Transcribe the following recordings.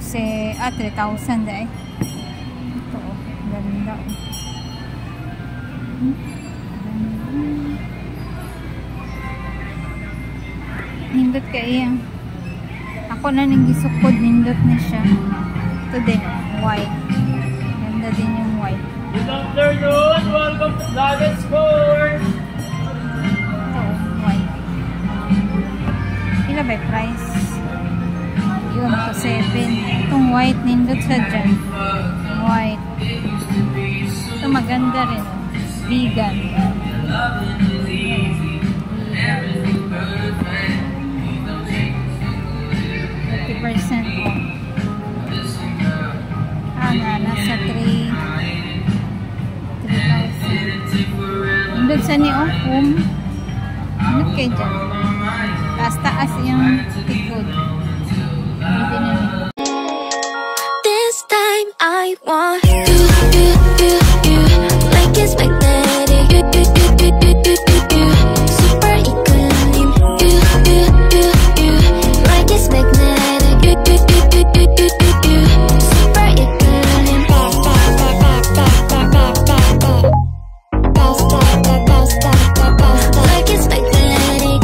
3,000 dahil. Ito, ganda. Nindot kaya. Ako na nang gisukod, nindot na siya. Ito din, white. Ganda din yung white. Good afternoon! Welcome to Vlog & Sport! Ito, white. Ila ba price? Yun, to 7. Itong white, nindot sa dyan. White. Ito maganda rin. Vegan. 50% off. Nasa 3,000. Nindot sa ni home. Nindot kayo dyan. Taas-taas yung tikod. This time I want you, like it's magnetic. Super equilibrium. Like it's magnetic. Super equilibrium. Like it's magnetic.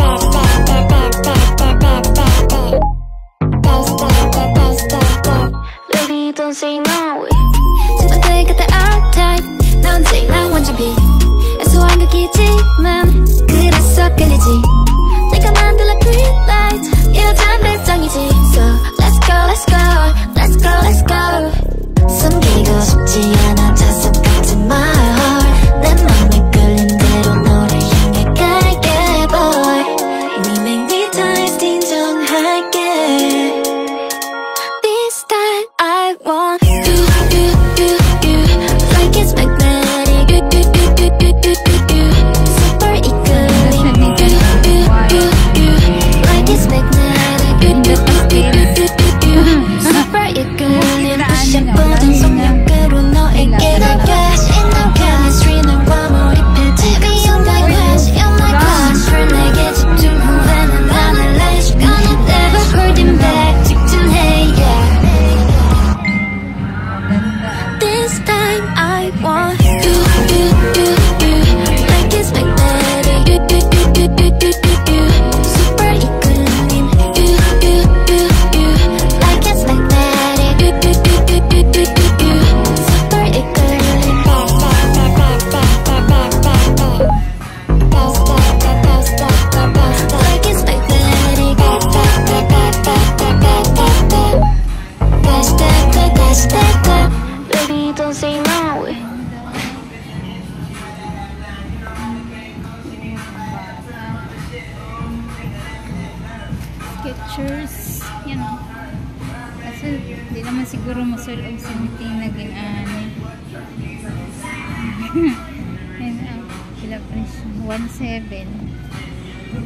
Baby, don't say no. 진짜 내가 다 R-type. 넌 제일 나 원잡이. 애소한 극이지만 그래서 끌리지. 내가 만들어 green light. 여잔 별장이지. So let's go, let's go, let's go, let's go. 숨기고 싶지 않아 자석 같은 my heart. 내 맘에 끌린 대로 너를 향해 갈게, boy. 네 매니타이즈 인정할게. This time I want you, like it's magnetic. Super equilibrium. Like it's magnetic. Super equilibrium. 부셔보던 속력으로 너에게 날게. In the chemistry 너와 몰입해. Baby you're my crush, you're my crush. 내게 집중 후에는 나날래. 시간은 never holding back. 직진해, yeah. This time I want you, like it's magnetic. Super equilibrium. Like it's magnetic. Super equilibrium. Like it's magnetic. Baby, don't say no. Skechers. Yan o. Kasi di naman siguro masulog sa meeting na ginaan. Yan o. Pila presyo. 1,700.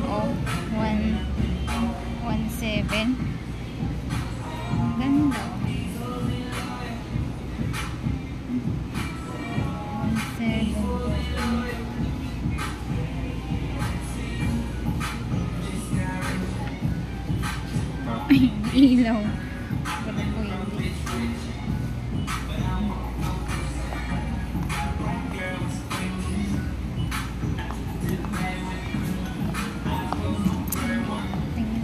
O. 1,700. Ganda o. 1,700. Ilaw. Pero po hindi.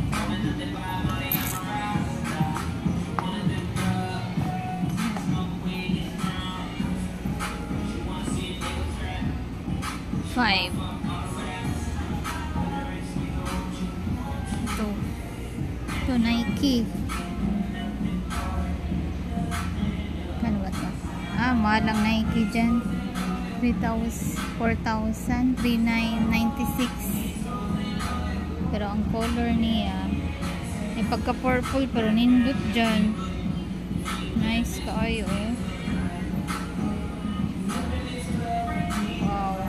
Five. Ito Nike. Kano ba ito? Malang Nike dyan. 4,000, 3,996. Pero ang color niya ay pagka purple pero nindot dyan. Nice kaayo eh. Wow.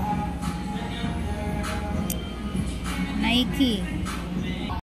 Nike.